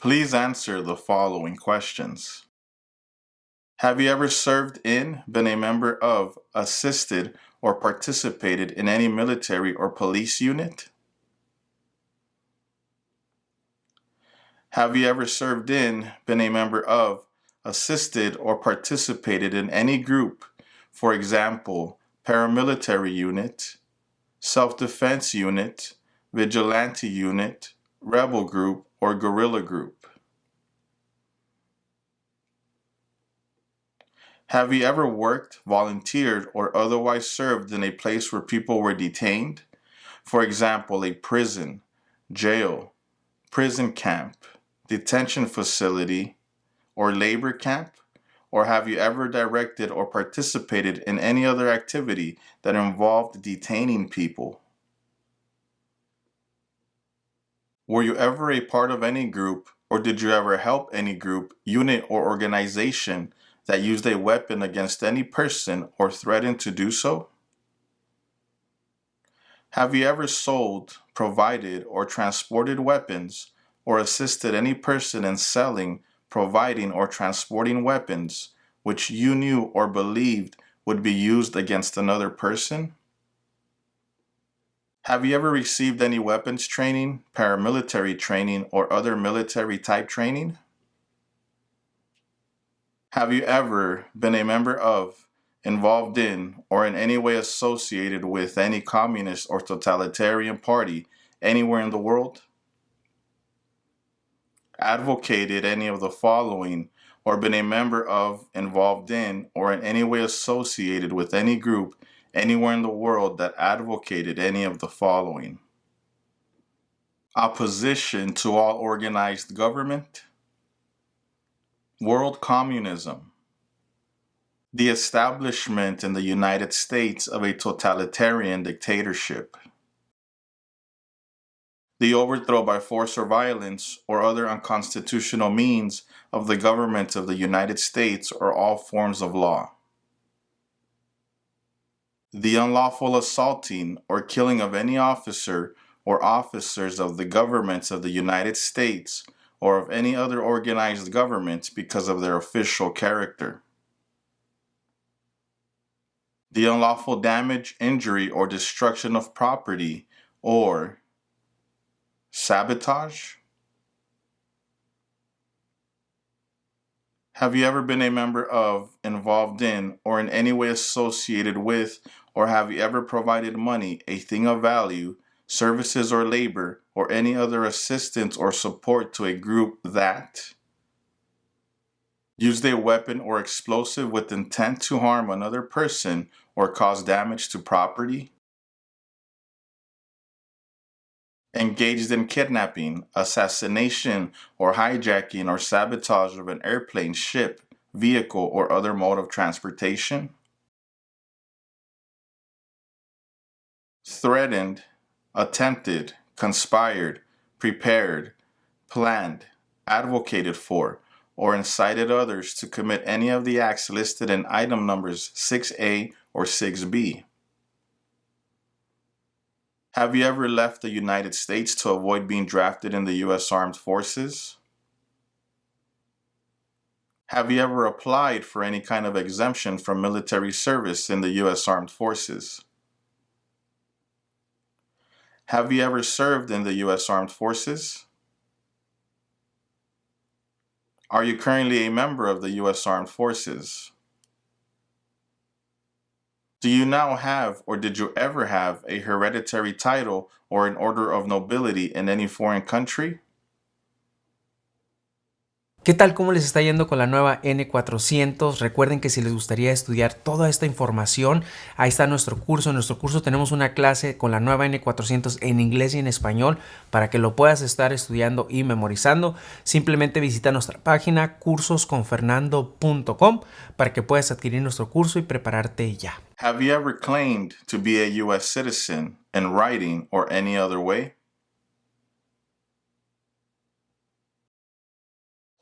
Please answer the following questions. Have you ever served in, been a member of, assisted, or participated in any military or police unit? Have you ever served in, been a member of, assisted, or participated in any group, for example, paramilitary unit, self-defense unit, vigilante unit, rebel group, or guerrilla group? Have you ever worked, volunteered, or otherwise served in a place where people were detained? For example, a prison, jail, prison camp, detention facility, or labor camp? Or have you ever directed or participated in any other activity that involved detaining people? Were you ever a part of any group, or did you ever help any group, unit, or organization that used a weapon against any person or threatened to do so? Have you ever sold, provided, or transported weapons, or assisted any person in selling, providing, or transporting weapons which you knew or believed would be used against another person? Have you ever received any weapons training, paramilitary training, or other military type training? Have you ever been a member of, involved in, or in any way associated with any communist or totalitarian party anywhere in the world? Advocated any of the following, or been a member of, involved in, or in any way associated with any group anywhere in the world that advocated any of the following: opposition to all organized government, world communism, the establishment in the United States of a totalitarian dictatorship, the overthrow by force or violence or other unconstitutional means of the government of the United States or all forms of law, the unlawful assaulting or killing of any officer or officers of the governments of the United States or of any other organized government because of their official character, the unlawful damage, injury, or destruction of property, or sabotage? Have you ever been a member of, involved in, or in any way associated with, or have you ever provided money, a thing of value, services or labor, or any other assistance or support to a group that used a weapon or explosive with intent to harm another person or cause damage to property? Engaged in kidnapping, assassination, or hijacking or sabotage of an airplane, ship, vehicle, or other mode of transportation? Threatened, attempted, conspired, prepared, planned, advocated for, or incited others to commit any of the acts listed in item numbers 6A or 6B. Have you ever left the United States to avoid being drafted in the U.S. Armed Forces? Have you ever applied for any kind of exemption from military service in the U.S. Armed Forces? Have you ever served in the U.S. Armed Forces? Are you currently a member of the U.S. Armed Forces? Do you now have, or did you ever have, a hereditary title or an order of nobility in any foreign country? ¿Qué tal? ¿Cómo les está yendo con la nueva N400? Recuerden que si les gustaría estudiar toda esta información, ahí está nuestro curso. En nuestro curso tenemos una clase con la nueva N400 en inglés y en español para que lo puedas estar estudiando y memorizando. Simplemente visita nuestra página cursosconfernando.com para que puedas adquirir nuestro curso y prepararte ya. Have you ever claimed to be a U.S. citizen in writing or any other way?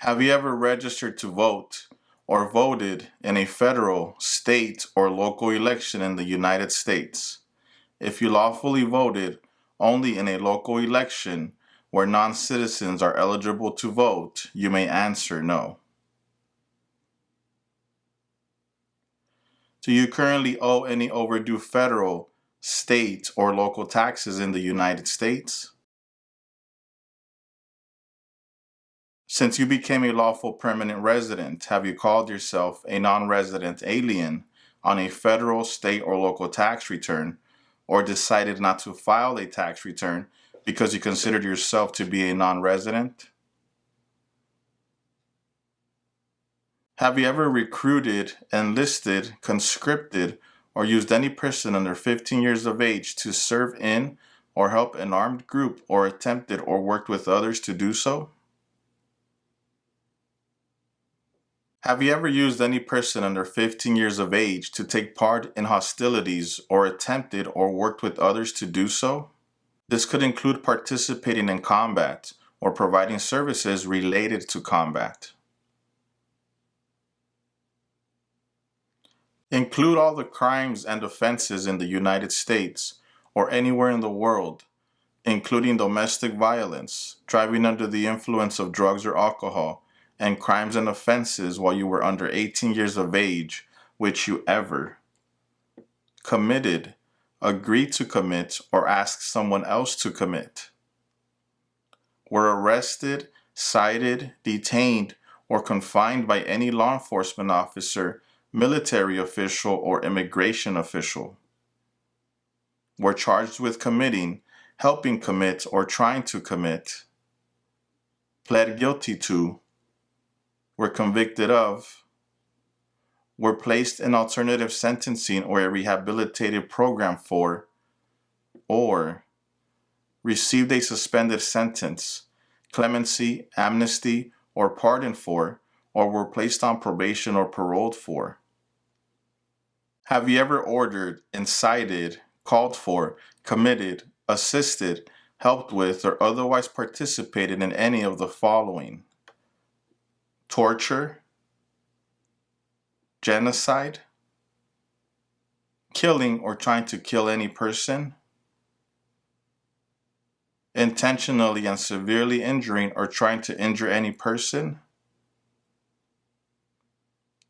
Have you ever registered to vote or voted in a federal, state, or local election in the United States? If you lawfully voted only in a local election, where non-citizens are eligible to vote, you may answer no. Do you currently owe any overdue federal, state, or local taxes in the United States? Since you became a lawful permanent resident, have you called yourself a non-resident alien on a federal, state, or local tax return, or decided not to file a tax return because you considered yourself to be a non-resident? Have you ever recruited, enlisted, conscripted, or used any person under 15 years of age to serve in or help an armed group, or attempted or worked with others to do so? Have you ever used any person under 15 years of age to take part in hostilities, or attempted or worked with others to do so? This could include participating in combat or providing services related to combat. Include all the crimes and offenses in the United States or anywhere in the world, including domestic violence, driving under the influence of drugs or alcohol, and crimes and offenses while you were under 18 years of age, which you ever committed, agreed to commit, or asked someone else to commit, were arrested, cited, detained, or confined by any law enforcement officer, military official, or immigration official, were charged with committing, helping commit, or trying to commit, pled guilty to, were convicted of, were placed in alternative sentencing or a rehabilitative program for, or received a suspended sentence, clemency, amnesty, or pardon for, or were placed on probation or paroled for. Have you ever ordered, incited, called for, committed, assisted, helped with, or otherwise participated in any of the following: torture, genocide, killing or trying to kill any person, intentionally and severely injuring or trying to injure any person,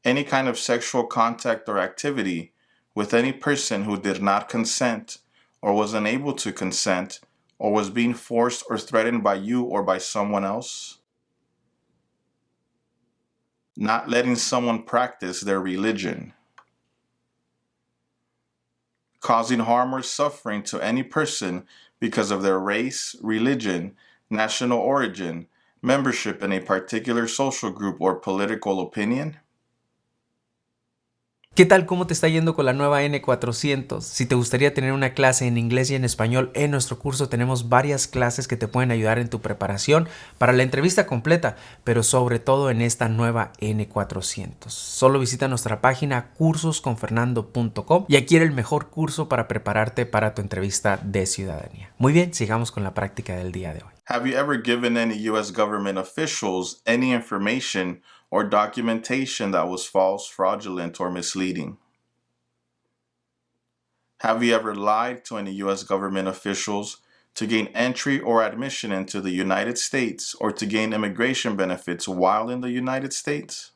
any kind of sexual contact or activity with any person who did not consent or was unable to consent or was being forced or threatened by you or by someone else, not letting someone practice their religion, causing harm or suffering to any person because of their race, religion, national origin, membership in a particular social group, or political opinion. ¿Qué tal? ¿Cómo te está yendo con la nueva N400? Si te gustaría tener una clase en inglés y en español en nuestro curso, tenemos varias clases que te pueden ayudar en tu preparación para la entrevista completa, pero sobre todo en esta nueva N400. Solo visita nuestra página cursosconfernando.com y adquiere el mejor curso para prepararte para tu entrevista de ciudadanía. Muy bien, sigamos con la práctica del día de hoy. Have you ever given any U.S. government officials any information or documentation that was false, fraudulent, or misleading? Have you ever lied to any U.S. government officials to gain entry or admission into the United States, or to gain immigration benefits while in the United States?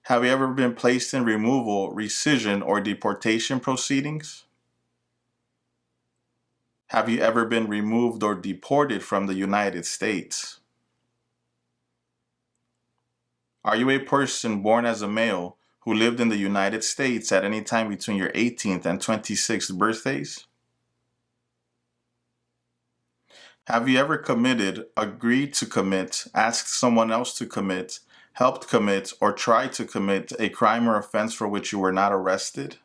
Have you ever been placed in removal, rescission, or deportation proceedings? Have you ever been removed or deported from the United States? Are you a person born as a male who lived in the United States at any time between your 18th and 26th birthdays? Have you ever committed, agreed to commit, asked someone else to commit, helped commit, or tried to commit a crime or offense for which you were not arrested?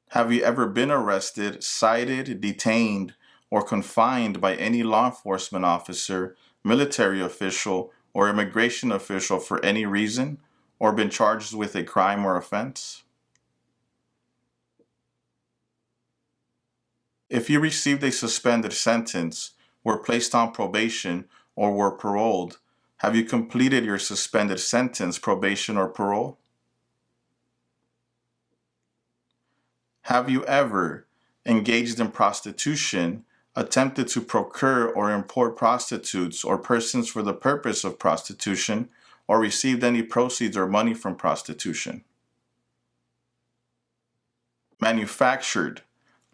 Have you ever been arrested, cited, detained, or confined by any law enforcement officer, military official, or immigration official for any reason, or been charged with a crime or offense? If you received a suspended sentence, were placed on probation, or were paroled, have you completed your suspended sentence, probation, or parole? Have you ever engaged in prostitution, attempted to procure or import prostitutes or persons for the purpose of prostitution, or received any proceeds or money from prostitution? Manufactured,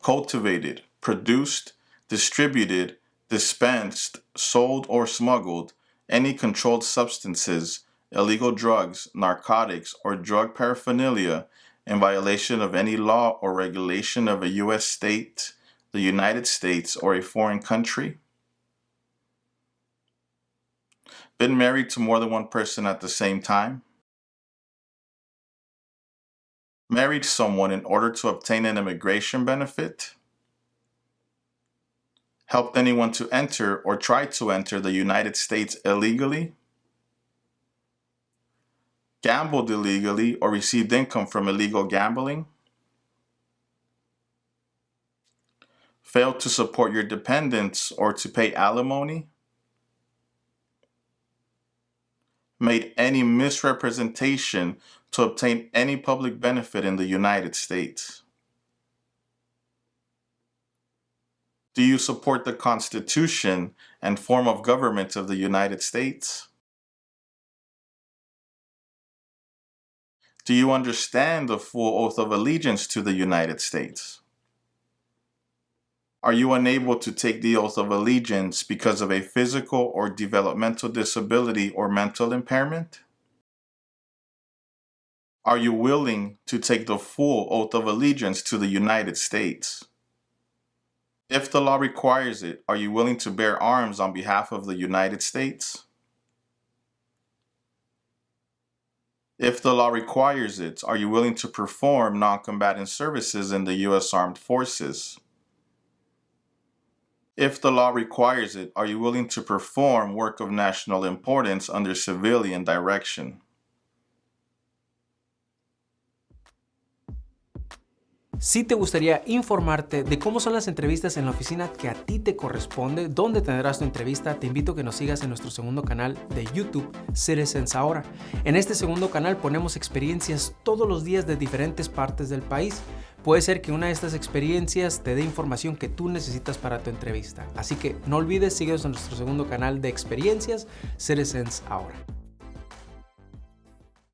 cultivated, produced, distributed, dispensed, sold, or smuggled any controlled substances, illegal drugs, narcotics, or drug paraphernalia in violation of any law or regulation of a U.S. state, the United States, or a foreign country? Been married to more than one person at the same time? Married someone in order to obtain an immigration benefit? Helped anyone to enter or try to enter the United States illegally? Gambled illegally or received income from illegal gambling? Failed to support your dependents or to pay alimony? Made any misrepresentation to obtain any public benefit in the United States? Do you support the Constitution and form of government of the United States? Do you understand the full oath of allegiance to the United States? Are you unable to take the oath of allegiance because of a physical or developmental disability or mental impairment? Are you willing to take the full oath of allegiance to the United States? If the law requires it, are you willing to bear arms on behalf of the United States? If the law requires it, are you willing to perform non-combatant services in the U.S. Armed Forces? If the law requires it, are you willing to perform work of national importance under civilian direction? Si te gustaría informarte de cómo son las entrevistas en la oficina que a ti te corresponde, dónde tendrás tu entrevista, te invito a que nos sigas en nuestro segundo canal de YouTube, Citizens Ahora. En este segundo canal ponemos experiencias todos los días de diferentes partes del país. Puede ser que una de estas experiencias te dé información que tú necesitas para tu entrevista. Así que no olvides, síguenos en nuestro segundo canal de experiencias, Citizens Ahora.